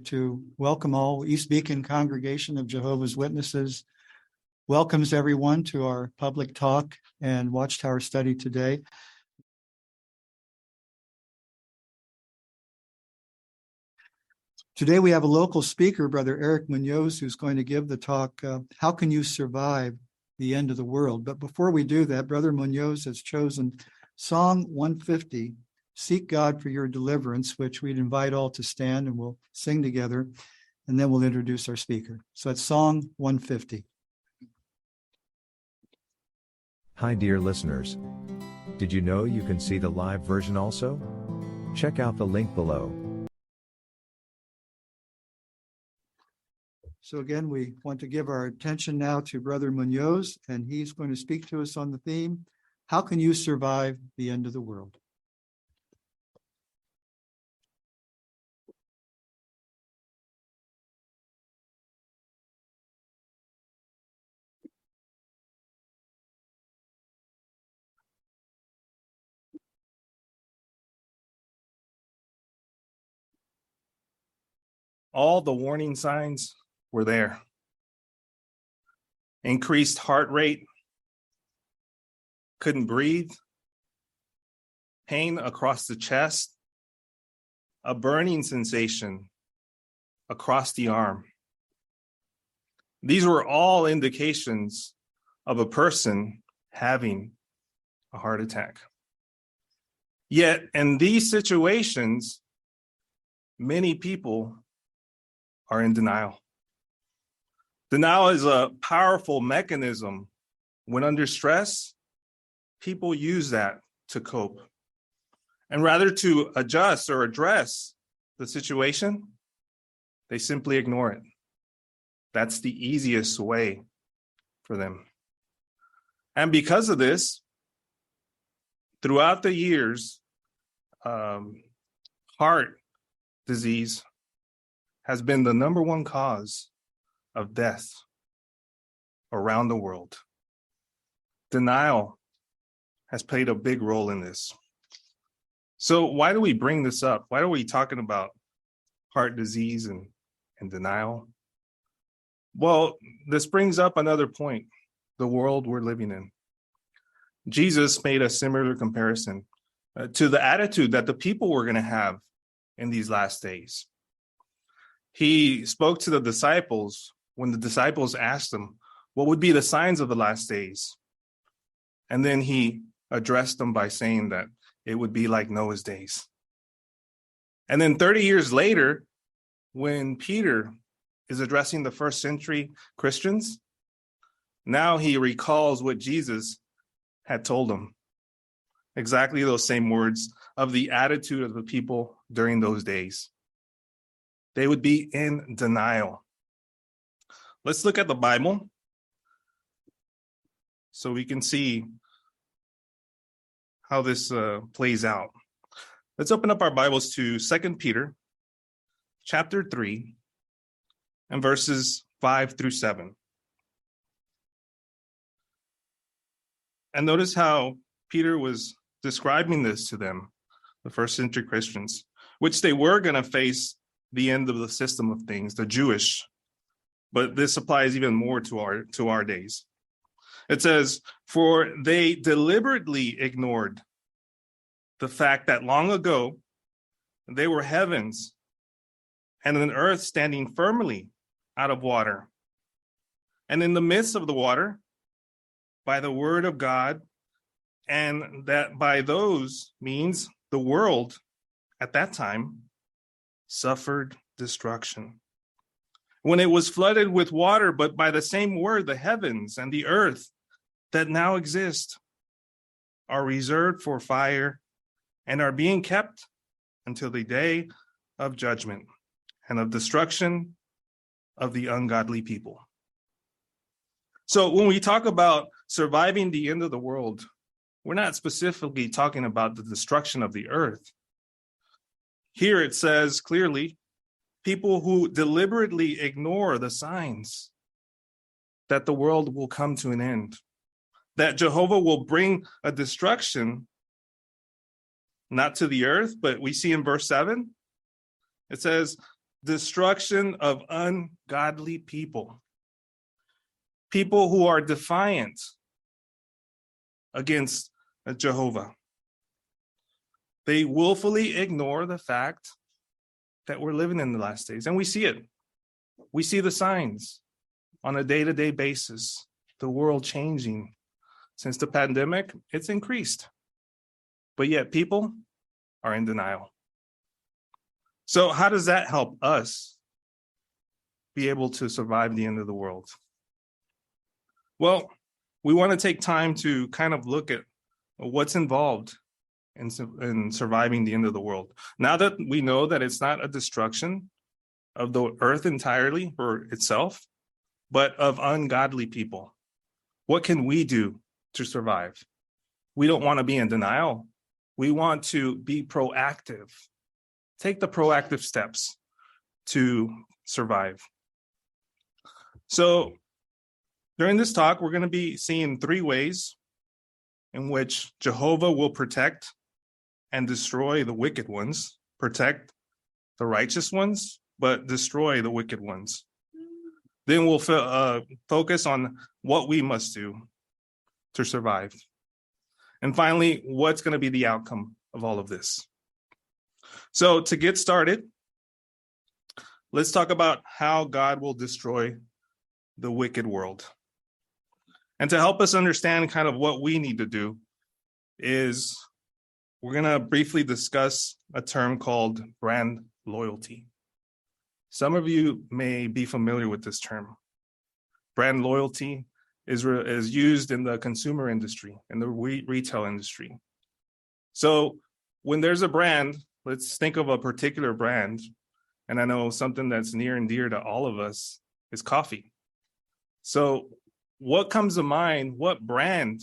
like to welcome all East Beacon congregation of Jehovah's Witnesses. Welcomes everyone to our public talk and Watchtower study today. Today we have a local speaker, Brother Eric Munoz, who's going to give the talk, How Can You Survive the End of the World? But before we do that, Brother Munoz has chosen Song 150, Seek God for Your Deliverance, which we'd invite all to stand and we'll sing together, and then we'll introduce our speaker. So it's Song 150. Hi dear listeners. Did you know you can see the live version also? Check out the link below. So again, we want to give our attention now to Brother Munoz, and he's going to speak to us on the theme, How Can You Survive the End of the World? All the warning signs were there. Increased heart rate, couldn't breathe, pain across the chest, a burning sensation across the arm. These were all indications of a person having a heart attack. Yet in these situations, many people are in denial. Denial is a powerful mechanism. When under stress, people use that to cope. And rather to adjust or address the situation, they simply ignore it. That's the easiest way for them. And because of this, throughout the years, heart disease has been the number one cause of death around the world. Denial has played a big role in this. So why do we bring this up? Why are we talking about heart disease and denial? Well, this brings up another point, the world we're living in. Jesus made a similar comparison to the attitude that the people were going to have in these last days. He spoke to the disciples when the disciples asked him, what would be the signs of the last days? And then he addressed them by saying that it would be like Noah's days. And then 30 years later, when Peter is addressing the first century Christians, now he recalls what Jesus had told him. Exactly those same words of the attitude of the people during those days. They would be in denial. Let's look at the Bible so we can see how this plays out. Let's open up our Bibles to 2 Peter chapter 3 and verses 5 through 7. And notice how Peter was describing this to them, the first century Christians, which they were going to face the end of the system of things, the Jewish, but this applies even more to our days. It says, for they deliberately ignored the fact that long ago they were heavens and an earth standing firmly out of water. And in the midst of the water, by the word of God, and that by those means the world at that time suffered destruction. When it was flooded with water, but by the same word, the heavens and the earth that now exist are reserved for fire and are being kept until the day of judgment and of destruction of the ungodly people. So when we talk about surviving the end of the world, we're not specifically talking about the destruction of the earth. Here it says clearly, people who deliberately ignore the signs that the world will come to an end, that Jehovah will bring a destruction, not to the earth, but we see in verse 7, it says, destruction of ungodly people, people who are defiant against Jehovah. They willfully ignore the fact that we're living in the last days, and we see it. We see the signs on a day-to-day basis, the world changing. Since the pandemic, it's increased, but yet people are in denial. So how does that help us be able to survive the end of the world? Well, we want to take time to kind of look at what's involved in surviving the end of the world. Now that we know that it's not a destruction of the earth entirely for itself, but of ungodly people, what can we do to survive? We don't want to be in denial. We want to be proactive. Take the proactive steps to survive. So during this talk, we're going to be seeing 3 ways in which Jehovah will protect and destroy the wicked ones, protect the righteous ones, but destroy the wicked ones. Then we'll focus on what we must do to survive. And finally, what's going to be the outcome of all of this? So to get started, let's talk about how God will destroy the wicked world. And to help us understand kind of what we need to do is we're going to briefly discuss a term called brand loyalty. Some of you may be familiar with this term. Brand loyalty is used in the consumer industry, in the retail industry. So when there's a brand, let's think of a particular brand, and I know something that's near and dear to all of us is coffee. So what comes to mind? What brand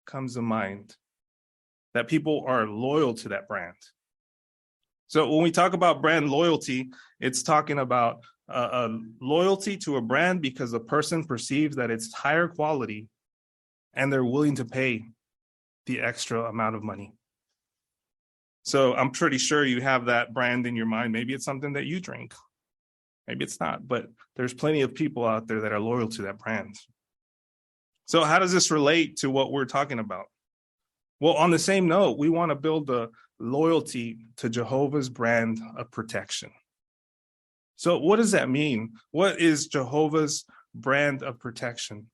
comes to mind that people are loyal to that brand? So when we talk about brand loyalty, it's talking about a loyalty to a brand because a person perceives that it's higher quality and they're willing to pay the extra amount of money. So I'm pretty sure you have that brand in your mind. Maybe it's something that you drink. Maybe it's not, but there's plenty of people out there that are loyal to that brand. So how does this relate to what we're talking about? Well, on the same note, we want to build the loyalty to Jehovah's brand of protection. So what does that mean? What is Jehovah's brand of protection?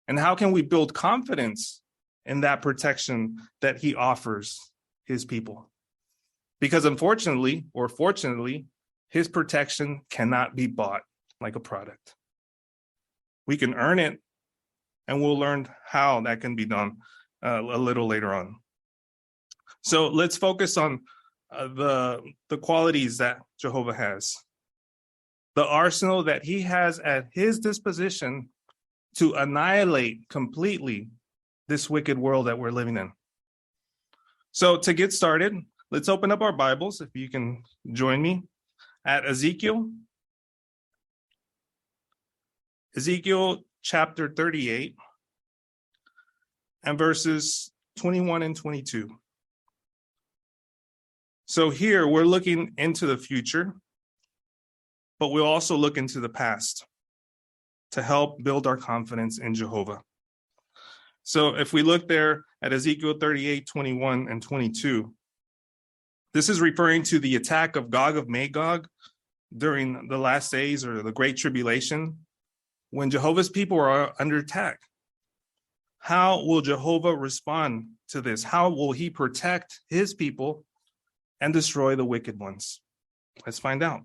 And how can we build confidence in that protection that he offers his people? Because unfortunately, or fortunately, his protection cannot be bought like a product. We can earn it, and we'll learn how that can be done a little later on. So let's focus on the qualities that Jehovah has. The arsenal that he has at his disposition to annihilate completely this wicked world that we're living in. So to get started, let's open up our Bibles, if you can join me, at Ezekiel chapter 38 and verses 21 and 22. So here we're looking into the future, but we'll also look into the past to help build our confidence in Jehovah. So if we look there at Ezekiel 38, 21 and 22, this is referring to the attack of Gog of Magog during the last days or the Great Tribulation, when Jehovah's people are under attack. How will Jehovah respond to this? How will he protect his people and destroy the wicked ones? Let's find out.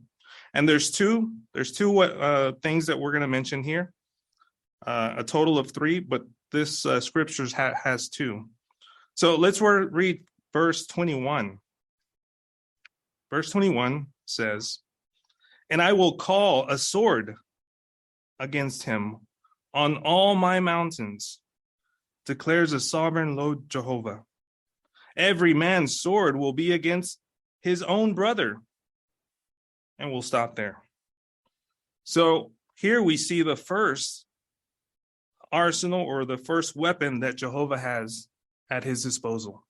And there's two things that we're going to mention here, a total of 3, but this scriptures has 2. So let's read verse 21. Verse 21 says, "And I will call a sword against him on all my mountains, declares the sovereign Lord Jehovah. Every man's sword will be against his own brother." And we'll stop there. So here we see the first arsenal or the first weapon that Jehovah has at his disposal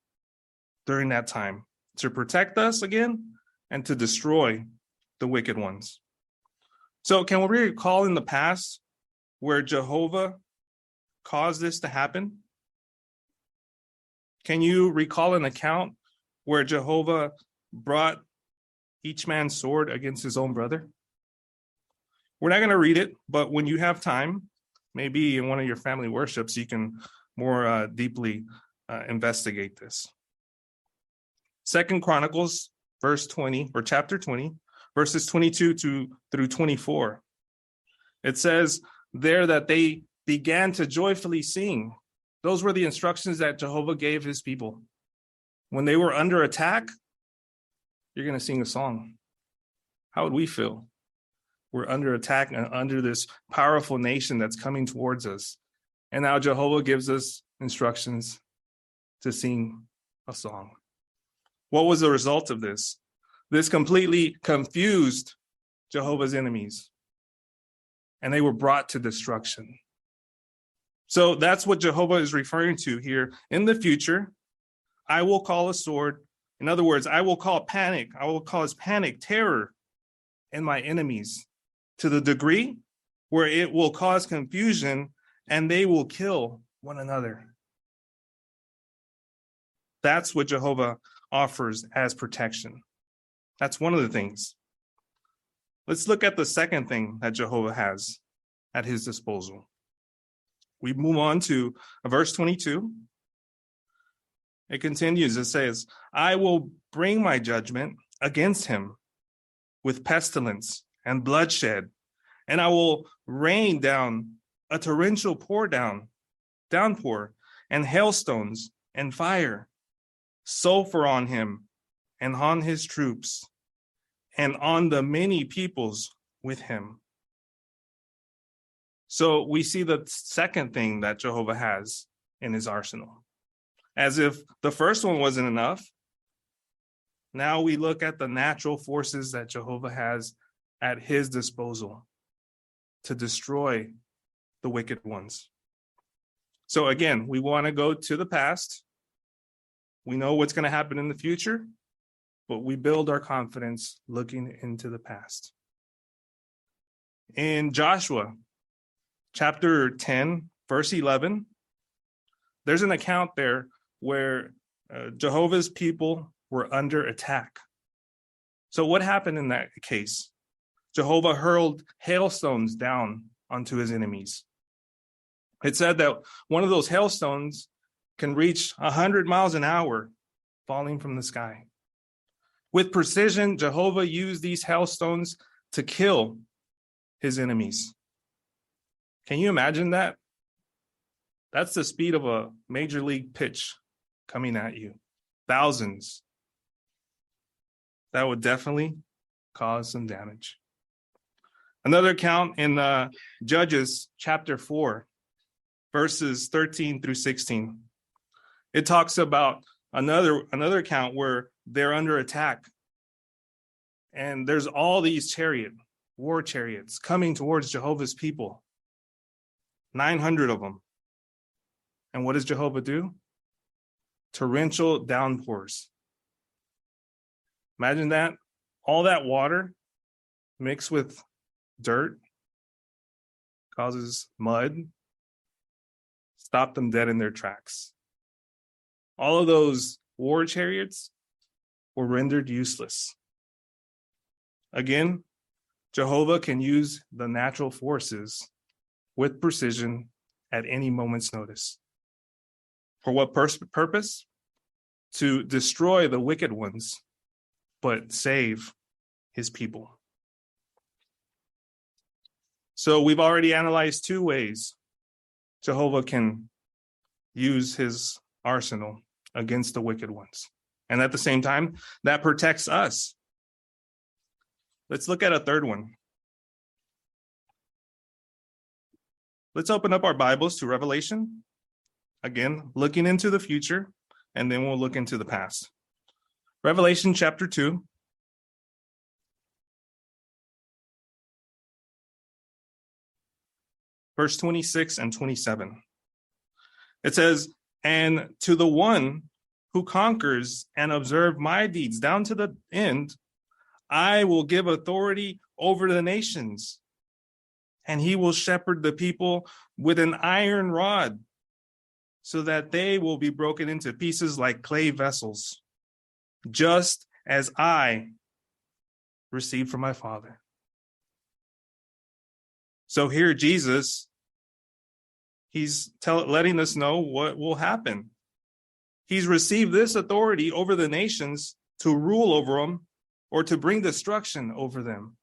during that time to protect us again and to destroy the wicked ones. So can we recall in the past where Jehovah caused this to happen? Can you recall an account where Jehovah brought each man's sword against his own brother? We're not going to read it, but when you have time, maybe in one of your family worships, you can more deeply investigate this. 2 Chronicles, verse 20, or chapter 20, verses 22 through 24. It says there that they began to joyfully sing. Those were the instructions that Jehovah gave his people. When they were under attack, you're going to sing a song. How would we feel? We're under attack and under this powerful nation that's coming towards us. And now Jehovah gives us instructions to sing a song. What was the result of this? This completely confused Jehovah's enemies, and they were brought to destruction. So that's what Jehovah is referring to here. In the future, I will call a sword. In other words, I will call panic. I will cause panic, terror in my enemies to the degree where it will cause confusion and they will kill one another. That's what Jehovah offers as protection. That's one of the things. Let's look at the second thing that Jehovah has at his disposal. We move on to verse 22. It continues. It says, I will bring my judgment against him with pestilence and bloodshed, and I will rain down a torrential downpour, and hailstones and fire, sulfur on him and on his troops, and on the many peoples with him. So we see the second thing that Jehovah has in his arsenal. As if the first one wasn't enough, now we look at the natural forces that Jehovah has at his disposal to destroy the wicked ones. So again, we want to go to the past. We know what's going to happen in the future, but we build our confidence looking into the past. In Joshua, chapter 10, verse 11, there's an account there where Jehovah's people were under attack. So what happened in that case? Jehovah hurled hailstones down onto his enemies. It said that one of those hailstones can reach 100 miles an hour falling from the sky. With precision, Jehovah used these hailstones to kill his enemies. Can you imagine that? That's the speed of a major league pitch coming at you. Thousands. That would definitely cause some damage. Another account in Judges chapter 4, verses 13 through 16. It talks about another account where they're under attack. And there's all these war chariots coming towards Jehovah's people. 900 of them. And what does Jehovah do? Torrential downpours. Imagine that. All that water mixed with dirt causes mud. Stop them dead in their tracks. All of those war chariots were rendered useless. Again, Jehovah can use the natural forces with precision at any moment's notice. For what purpose? To destroy the wicked ones, but save his people. So we've already analyzed two ways Jehovah can use his arsenal against the wicked ones. And at the same time, that protects us. Let's look at a third one. Let's open up our Bibles to Revelation. Again, looking into the future, and then we'll look into the past. Revelation chapter 2. Verse 26 and 27. It says, and to the one who conquers and observes my deeds down to the end, I will give authority over the nations, and he will shepherd the people with an iron rod, so that they will be broken into pieces like clay vessels, just as I received from my Father. So here Jesus, he's letting us know what will happen. He's received this authority over the nations to rule over them or to bring destruction over them.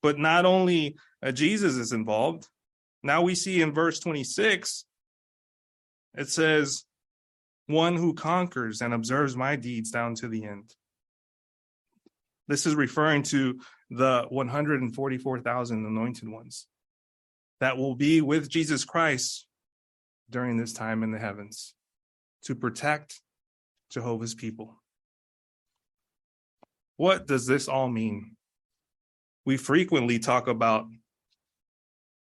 But not only Jesus is involved. Now we see in verse 26, it says, one who conquers and observes my deeds down to the end. This is referring to the 144,000 anointed ones that will be with Jesus Christ during this time in the heavens to protect Jehovah's people. What does this all mean? We frequently talk about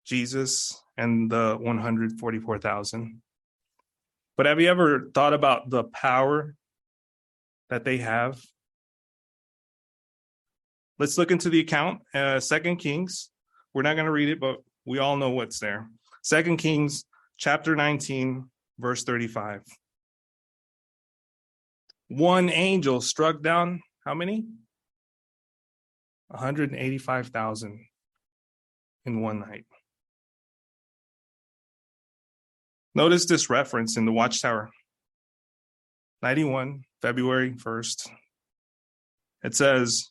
Jesus and the 144,000. But have you ever thought about the power that they have? Let's look into the account, 2 Kings. We're not going to read it, but we all know what's there. 2 Kings chapter 19, verse 35. One angel struck down how many? 185,000 in one night. Notice this reference in the Watchtower. 91, February 1st. It says,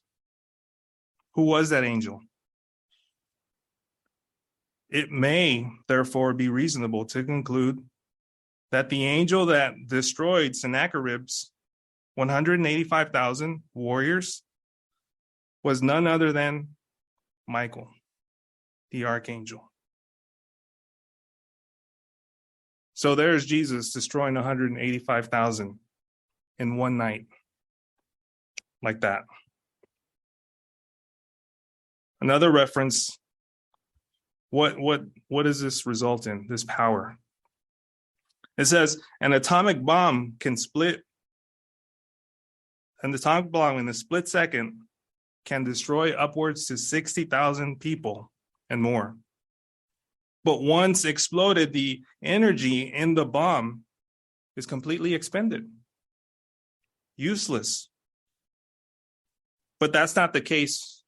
who was that angel? It may, therefore, be reasonable to conclude that the angel that destroyed Sennacherib's 185,000 warriors was none other than Michael, the archangel. So there's Jesus destroying 185,000 in one night, like that. Another reference, what does this result in, this power? It says, an atomic bomb can split, an atomic bomb in a split second can destroy upwards to 60,000 people and more. But once exploded, the energy in the bomb is completely expended, useless. But that's not the case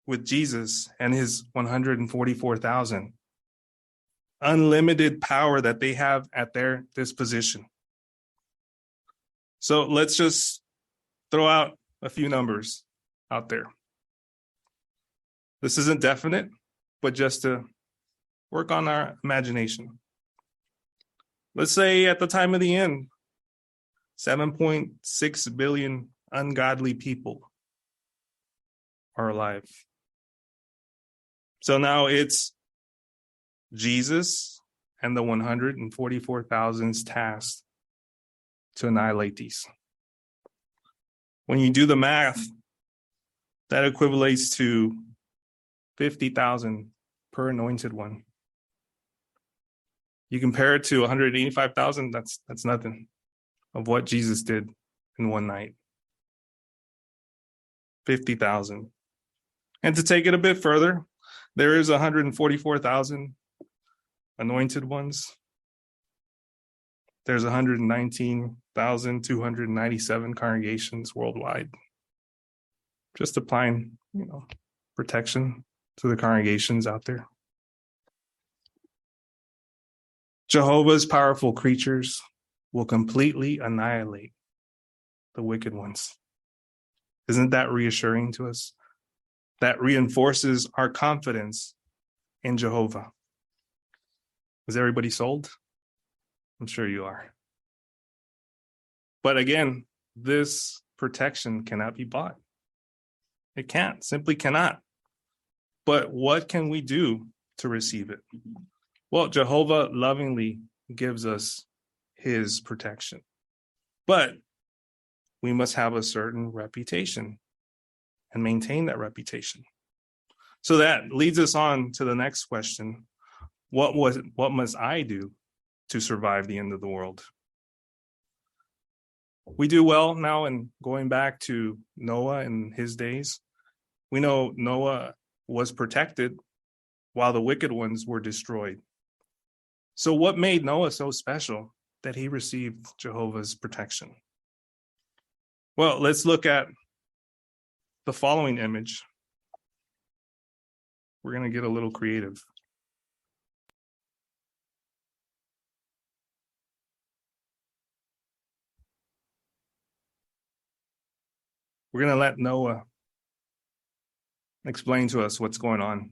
with Jesus and his 144,000. Unlimited power that they have at their disposition. So let's just throw out a few numbers out there. This isn't definite, but just to work on our imagination. Let's say at the time of the end, 7.6 billion ungodly people are alive. So now it's Jesus and the 144,000's tasked to annihilate these. When you do the math, that equivalates to 50,000 per anointed one. You compare it to 185,000, that's nothing of what Jesus did in one night. 50,000. And to take it a bit further, there is 144,000 anointed ones. There's 119,297 congregations worldwide. Just applying, protection to the congregations out there. Jehovah's powerful creatures will completely annihilate the wicked ones. Isn't that reassuring to us? That reinforces our confidence in Jehovah. Is everybody sold? I'm sure you are. But again, this protection cannot be bought. It can't, simply cannot. But what can we do to receive it? Well, Jehovah lovingly gives us his protection. But we must have a certain reputation and maintain that reputation. So that leads us on to the next question. What must I do to survive the end of the world? We do well now in going back to Noah and his days. We know Noah was protected while the wicked ones were destroyed. So what made Noah so special that he received Jehovah's protection? Well, let's look at the following image. We're going to get a little creative. We're going to let Noah explain to us what's going on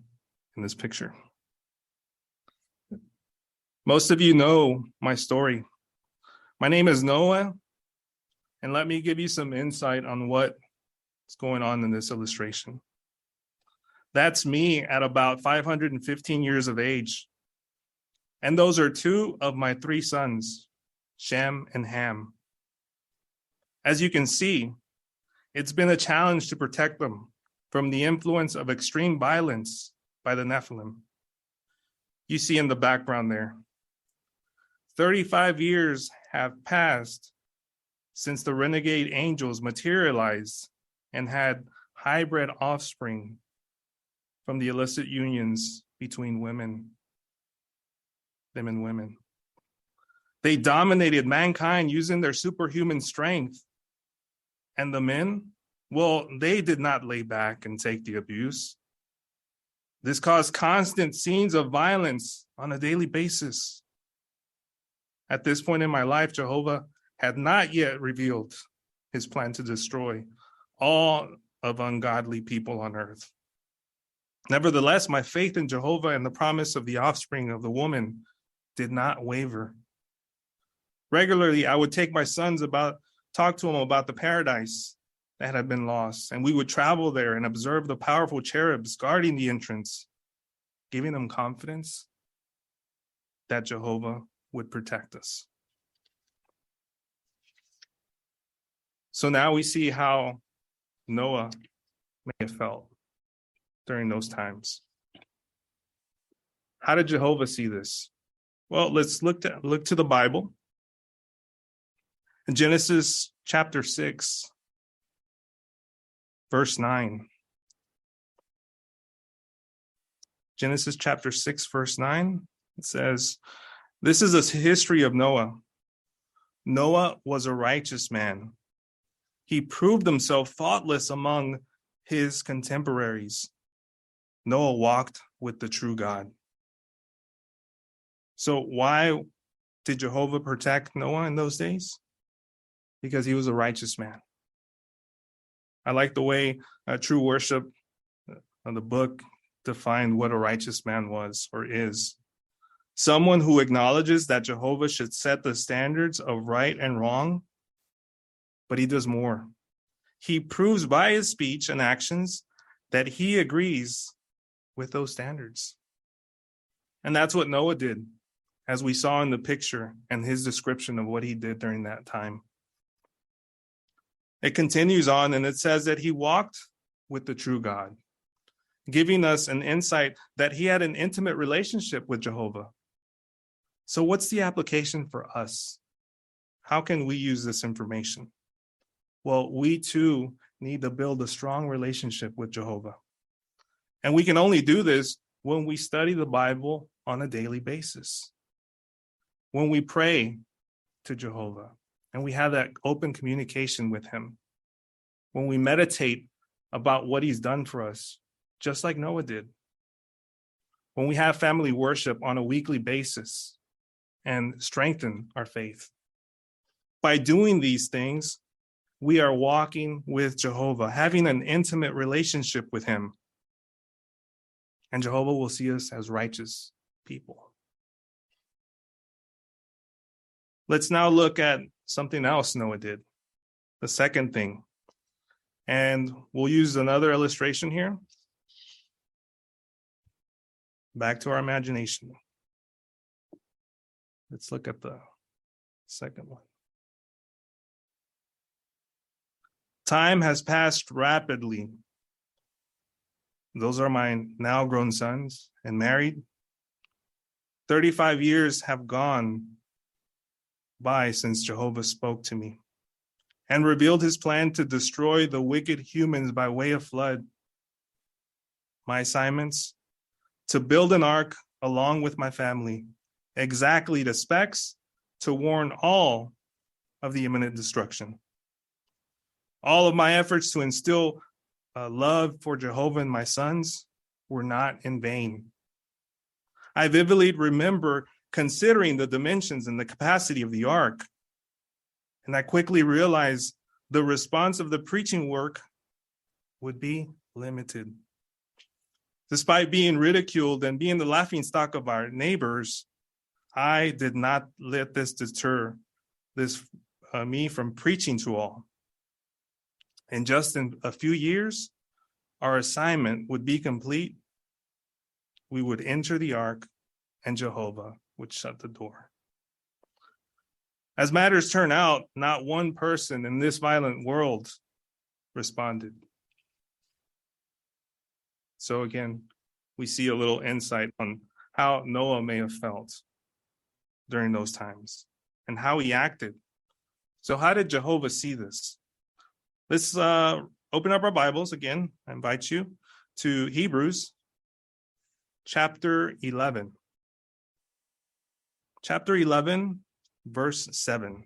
in this picture. Most of you know my story. My name is Noah, and let me give you some insight on what's going on in this illustration. That's me at about 515 years of age. And those are two of my three sons, Shem and Ham. As you can see, it's been a challenge to protect them from the influence of extreme violence by the Nephilim. You see in the background there. 35 years have passed since the renegade angels materialized and had hybrid offspring from the illicit unions between them and women. They dominated mankind using their superhuman strength. And the men, well, they did not lay back and take the abuse. This caused constant scenes of violence on a daily basis. At this point in my life, Jehovah had not yet revealed his plan to destroy all of ungodly people on earth. Nevertheless, my faith in Jehovah and the promise of the offspring of the woman did not waver. Regularly, I would take my sons talk to them about the paradise that had been lost, and we would travel there and observe the powerful cherubs guarding the entrance, giving them confidence that Jehovah would protect us. So now we see how Noah may have felt during those times. How did Jehovah see this? Well, let's look to the Bible. In Genesis chapter 6, verse 9. Genesis chapter 6, verse 9, it says, "This is a history of Noah. Noah was a righteous man. He proved himself faultless among his contemporaries. Noah walked with the true God." So why did Jehovah protect Noah in those days? Because he was a righteous man. I like the way True Worship, the book, defined what a righteous man was or is. Someone who acknowledges that Jehovah should set the standards of right and wrong, but he does more. He proves by his speech and actions that he agrees with those standards. And that's what Noah did, as we saw in the picture and his description of what he did during that time. It continues on and it says that he walked with the true God, giving us an insight that he had an intimate relationship with Jehovah. So what's the application for us? How can we use this information? Well, we too need to build a strong relationship with Jehovah. And we can only do this when we study the Bible on a daily basis. When we pray to Jehovah and we have that open communication with him. When we meditate about what he's done for us, just like Noah did. When we have family worship on a weekly basis and strengthen our faith. By doing these things, we are walking with Jehovah, having an intimate relationship with him. And Jehovah will see us as righteous people. Let's now look at something else Noah did. The second thing. And we'll use another illustration here. Back to our imagination. Let's look at the second one. Time has passed rapidly. Those are my now grown sons and married. 35 years have gone by since Jehovah spoke to me and revealed his plan to destroy the wicked humans by way of flood. My assignments to build an ark along with my family, exactly the specs to warn all of the imminent destruction. All of my efforts to instill love for Jehovah in my sons were not in vain. I vividly remember considering the dimensions and the capacity of the ark, and I quickly realized the response of the preaching work would be limited. Despite being ridiculed and being the laughingstock of our neighbors, I did not let this deter me from preaching to all. And just in a few years, our assignment would be complete. We would enter the ark, and Jehovah would shut the door. As matters turn out, not one person in this violent world responded. So again, we see a little insight on how Noah may have felt during those times and how he acted. So how did Jehovah see this? Let's open up our Bibles again. I invite you to Hebrews chapter 11. Chapter 11, verse 7.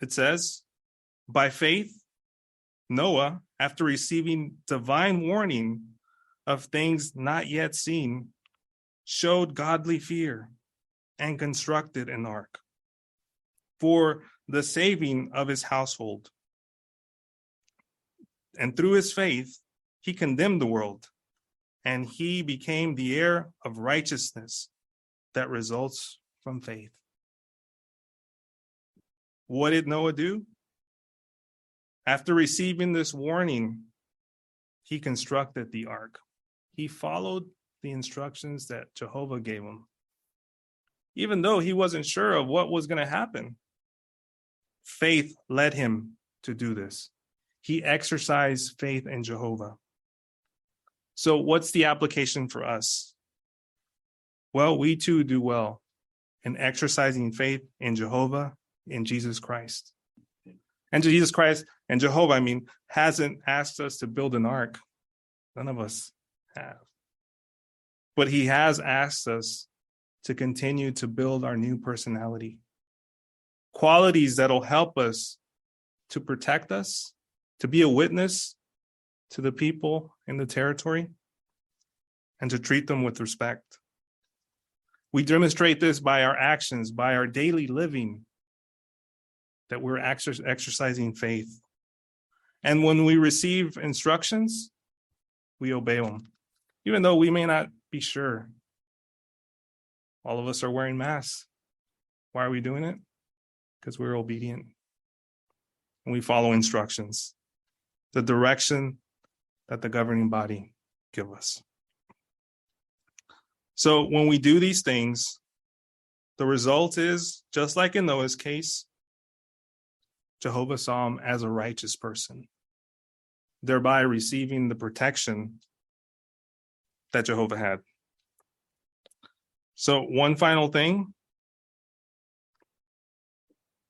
It says, by faith, Noah, after receiving divine warning of things not yet seen, showed godly fear and constructed an ark for the saving of his household. And through his faith, he condemned the world, and he became the heir of righteousness that results from faith. What did Noah do? After receiving this warning, he constructed the ark. He followed the instructions that Jehovah gave him, even though he wasn't sure of what was going to happen. Faith led him to do this. He exercised faith in Jehovah. So what's the application for us? Well, we too do well in exercising faith in Jehovah, in Jesus Christ. And Jesus Christ and Jehovah, hasn't asked us to build an ark. None of us have. But he has asked us to continue to build our new personality. Qualities that'll help us to protect us, to be a witness to the people in the territory, and to treat them with respect. We demonstrate this by our actions, by our daily living, that we're exercising faith. And when we receive instructions, we obey them, even though we may not be sure. All of us are wearing masks. Why are we doing it? Because we're obedient and we follow instructions, the direction that the governing body give us. So when we do these things, the result is, just like in Noah's case, Jehovah saw him as a righteous person, thereby receiving the protection that Jehovah had. So one final thing.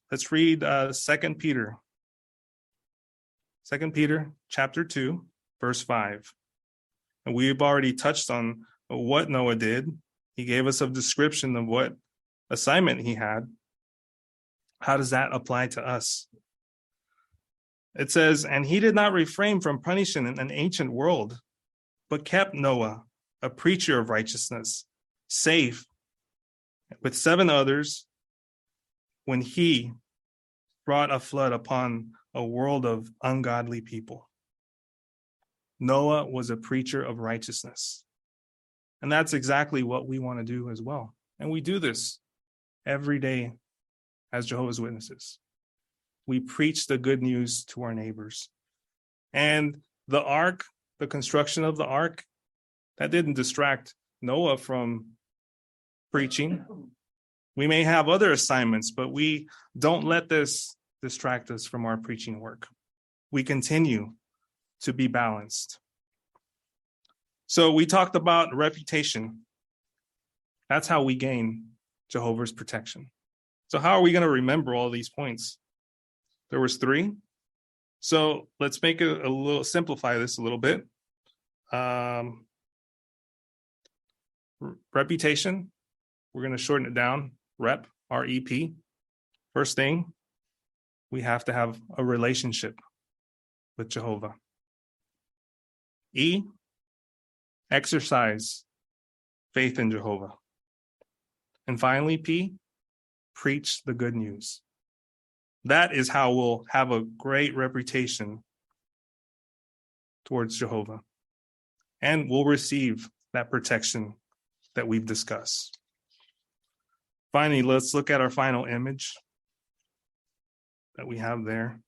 Let's read 2 Peter. 2 Peter chapter 2, verse 5. And we've already touched on what Noah did. He gave us a description of what assignment he had. How does that apply to us? It says, and he did not refrain from punishing an ancient world, but kept Noah, a preacher of righteousness, safe with 7 others when he brought a flood upon a world of ungodly people. Noah was a preacher of righteousness. And that's exactly what we want to do as well. And we do this every day as Jehovah's Witnesses. We preach the good news to our neighbors. And the ark, the construction of the ark, that didn't distract Noah from preaching. We may have other assignments, but we don't let this distract us from our preaching work. We continue to be balanced. So we talked about reputation. That's how we gain Jehovah's protection. So how are we going to remember all these points? There was 3. So let's make it a little, simplify this a little bit. Reputation, we're going to shorten it down. Rep, R-E-P. First thing, we have to have a relationship with Jehovah. E, exercise faith in Jehovah. And finally, P, preach the good news. That is how we'll have a great reputation towards Jehovah. And we'll receive that protection that we've discussed. Finally, let's look at our final image that we have there.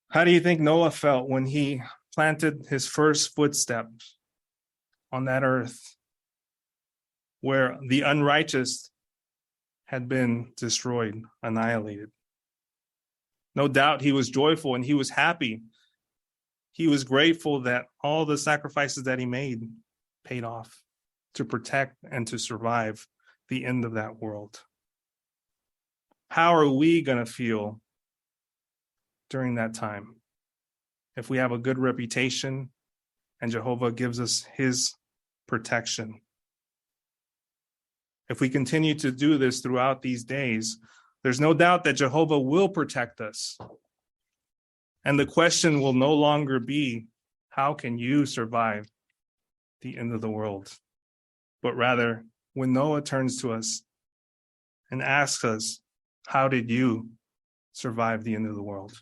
How do you think Noah felt when he planted his first footsteps on that earth where the unrighteous had been destroyed, annihilated? No doubt he was joyful and he was happy. He was grateful that all the sacrifices that he made paid off to protect and to survive the end of that world. How are we going to feel during that time if we have a good reputation and Jehovah gives us his protection? If we continue to do this throughout these days, there's no doubt that Jehovah will protect us. And the question will no longer be, how can you survive the end of the world? But rather, when Noah turns to us and asks us, how did you survive the end of the world?